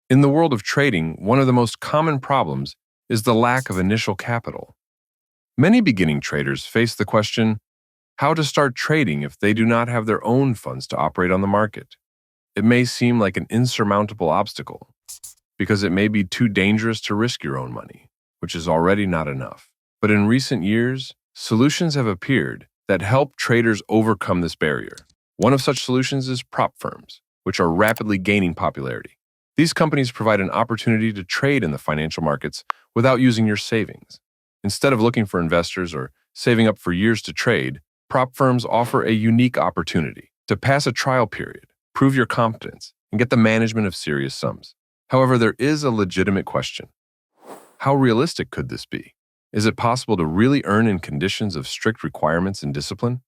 In the world of trading, one of the most common problems is the lack of initial capital. Many beginning traders face the question, how to start trading if they do not have their own funds to operate on the market. It may seem like an insurmountable obstacle because it may be too dangerous to risk your own money, which is already not enough. But in recent years, solutions have appeared that help traders overcome this barrier. One of such solutions is prop firms, which are rapidly gaining popularity. These companies provide an opportunity to trade in the financial markets without using your savings. Instead of looking for investors or saving up for years to trade, prop firms offer a unique opportunity to pass a trial period, prove your competence, and get the management of serious sums. However, there is a legitimate question. How realistic could this be? Is it possible to really earn in conditions of strict requirements and discipline?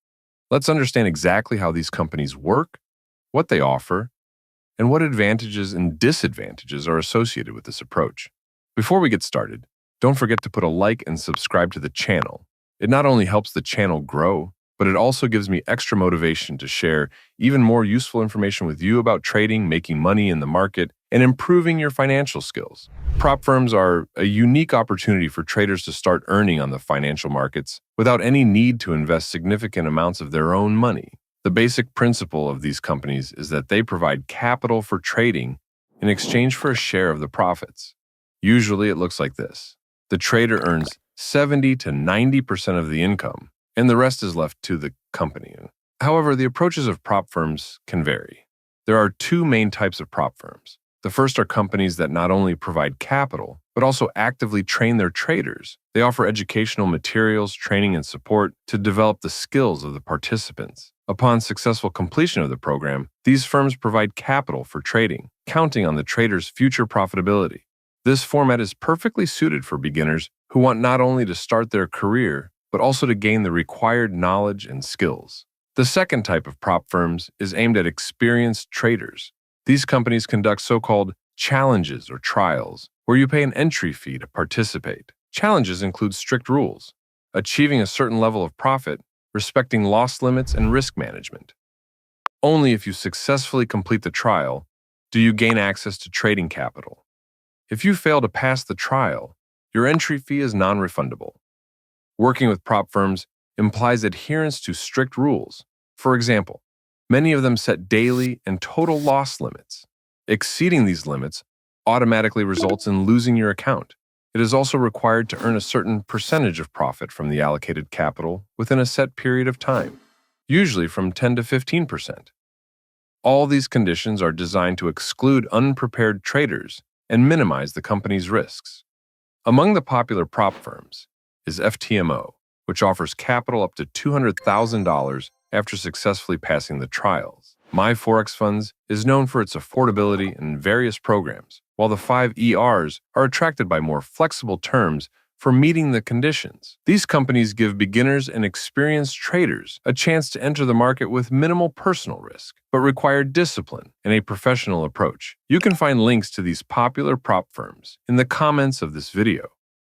Let's understand exactly how these companies work, what they offer, and what advantages and disadvantages are associated with this approach. Before we get started, don't forget to put a like and subscribe to the channel. It not only helps the channel grow, but it also gives me extra motivation to share even more useful information with you about trading, making money in the market, and improving your financial skills. Prop firms are a unique opportunity for traders to start earning on the financial markets without any need to invest significant amounts of their own money. The basic principle of these companies is that they provide capital for trading in exchange for a share of the profits. Usually it looks like this. The trader earns 70 to 90% of the income, and the rest is left to the company. However, the approaches of prop firms can vary. There are two main types of prop firms. The first are companies that not only provide capital, but also actively train their traders. They offer educational materials, training, and support to develop the skills of the participants. Upon successful completion of the program, these firms provide capital for trading, counting on the trader's future profitability. This format is perfectly suited for beginners who want not only to start their career, but also to gain the required knowledge and skills. The second type of prop firms is aimed at experienced traders. These companies conduct so-called challenges or trials, where you pay an entry fee to participate. Challenges include strict rules, achieving a certain level of profit, respecting loss limits and risk management. Only if you successfully complete the trial do you gain access to trading capital. If you fail to pass the trial, your entry fee is non-refundable. Working with prop firms implies adherence to strict rules. For example, many of them set daily and total loss limits. Exceeding these limits automatically results in losing your account. It is also required to earn a certain percentage of profit from the allocated capital within a set period of time, usually from 10 to 15%. All these conditions are designed to exclude unprepared traders and minimize the company's risks. Among the popular prop firms is FTMO, which offers capital up to $200,000 after successfully passing the trials. My Forex Funds is known for its affordability and various programs, while the 5 ERs are attracted by more flexible terms for meeting the conditions. These companies give beginners and experienced traders a chance to enter the market with minimal personal risk, but require discipline and a professional approach. You can find links to these popular prop firms in the comments of this video.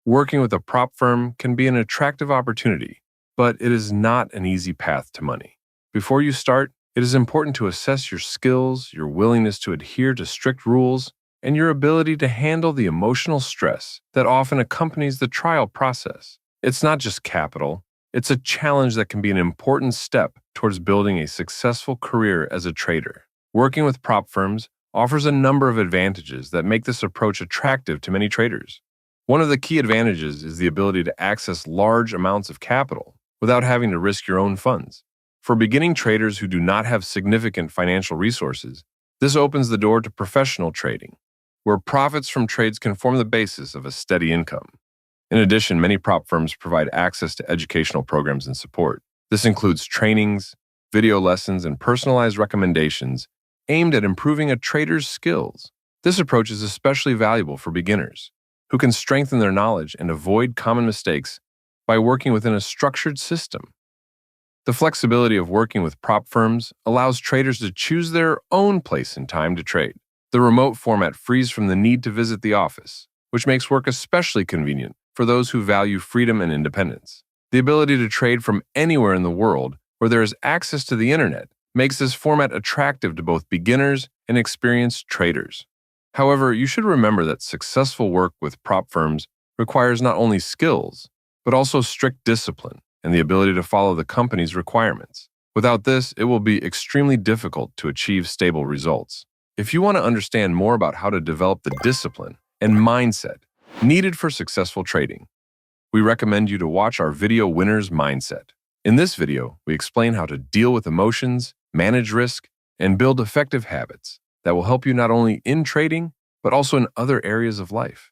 Working with a prop firm can be an attractive opportunity, but it is not an easy path to money. Before you start, it is important to assess your skills, your willingness to adhere to strict rules, and your ability to handle the emotional stress that often accompanies the trial process. It's not just capital, it's a challenge that can be an important step towards building a successful career as a trader. Working with prop firms offers a number of advantages that make this approach attractive to many traders. One of the key advantages is the ability to access large amounts of capital without having to risk your own funds. For beginning traders who do not have significant financial resources, this opens the door to professional trading, where profits from trades can form the basis of a steady income. In addition, many prop firms provide access to educational programs and support. This includes trainings, video lessons, and personalized recommendations aimed at improving a trader's skills. This approach is especially valuable for beginners, who can strengthen their knowledge and avoid common mistakes by working within a structured system. The flexibility of working with prop firms allows traders to choose their own place and time to trade. The remote format frees from the need to visit the office, which makes work especially convenient for those who value freedom and independence. The ability to trade from anywhere in the world where there is access to the internet makes this format attractive to both beginners and experienced traders. However, you should remember that successful work with prop firms requires not only skills, but also strict discipline and the ability to follow the company's requirements. Without this, it will be extremely difficult to achieve stable results. If you want to understand more about how to develop the discipline and mindset needed for successful trading, we recommend you to watch our video Winner's Mindset. In this video, we explain how to deal with emotions, manage risk, and build effective habits that will help you not only in trading, but also in other areas of life.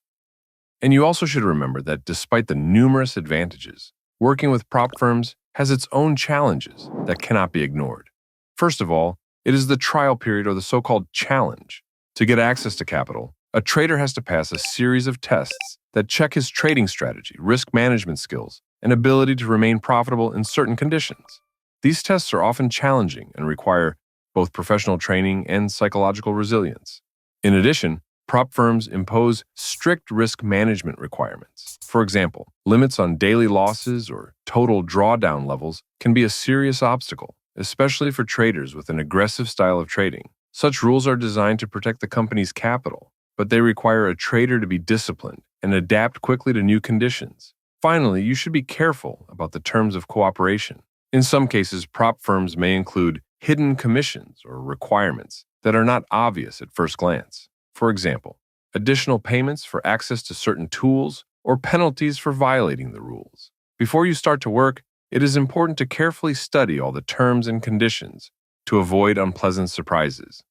And you also should remember that despite the numerous advantages, working with prop firms has its own challenges that cannot be ignored. First of all, it is the trial period, or the so-called challenge. To get access to capital, a trader has to pass a series of tests that check his trading strategy, risk management skills, and ability to remain profitable in certain conditions. These tests are often challenging and require both professional training and psychological resilience. In addition, prop firms impose strict risk management requirements. For example, limits on daily losses or total drawdown levels can be a serious obstacle, especially for traders with an aggressive style of trading. Such rules are designed to protect the company's capital, but they require a trader to be disciplined and adapt quickly to new conditions. Finally, you should be careful about the terms of cooperation. In some cases, prop firms may include hidden commissions or requirements that are not obvious at first glance. For example, additional payments for access to certain tools or penalties for violating the rules. Before you start to work, it is important to carefully study all the terms and conditions to avoid unpleasant surprises.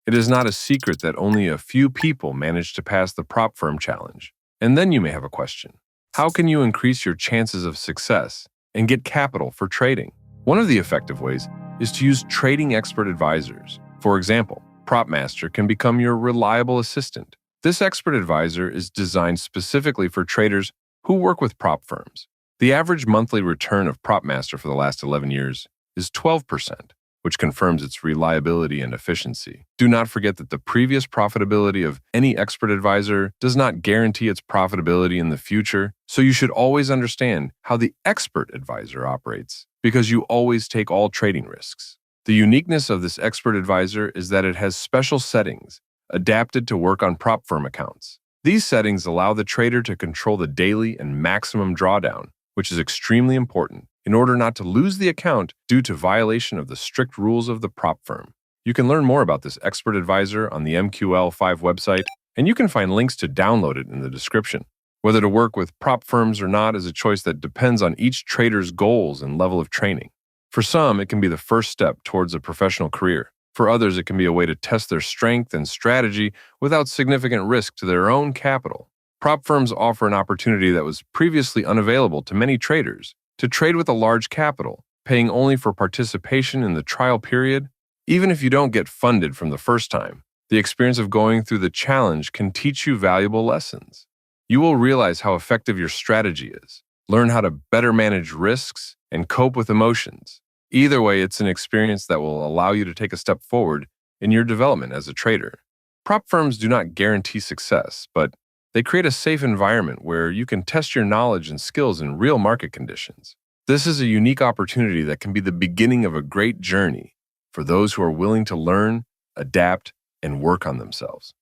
It is not a secret that only a few people manage to pass the prop firm challenge. And then you may have a question. How can you increase your chances of success and get capital for trading? One of the effective ways is to use trading expert advisors. For example, PropMaster can become your reliable assistant. This expert advisor is designed specifically for traders who work with prop firms. The average monthly return of PropMaster for the last 11 years is 12%, which confirms its reliability and efficiency. Do not forget that the previous profitability of any expert advisor does not guarantee its profitability in the future, so you should always understand how the expert advisor operates, because you always take all trading risks. The uniqueness of this expert advisor is that it has special settings adapted to work on prop firm accounts. These settings allow the trader to control the daily and maximum drawdown, which is extremely important in order not to lose the account due to violation of the strict rules of the prop firm. You can learn more about this expert advisor on the MQL5 website, and you can find links to download it in the description. Whether to work with prop firms or not is a choice that depends on each trader's goals and level of training. For some, it can be the first step towards a professional career. For others, it can be a way to test their strength and strategy without significant risk to their own capital. Prop firms offer an opportunity that was previously unavailable to many traders, to trade with a large capital, paying only for participation in the trial period. Even if you don't get funded from the first time, the experience of going through the challenge can teach you valuable lessons. You will realize how effective your strategy is, learn how to better manage risks, and cope with emotions. Either way, it's an experience that will allow you to take a step forward in your development as a trader. Prop firms do not guarantee success, but they create a safe environment where you can test your knowledge and skills in real market conditions. This is a unique opportunity that can be the beginning of a great journey for those who are willing to learn, adapt, and work on themselves.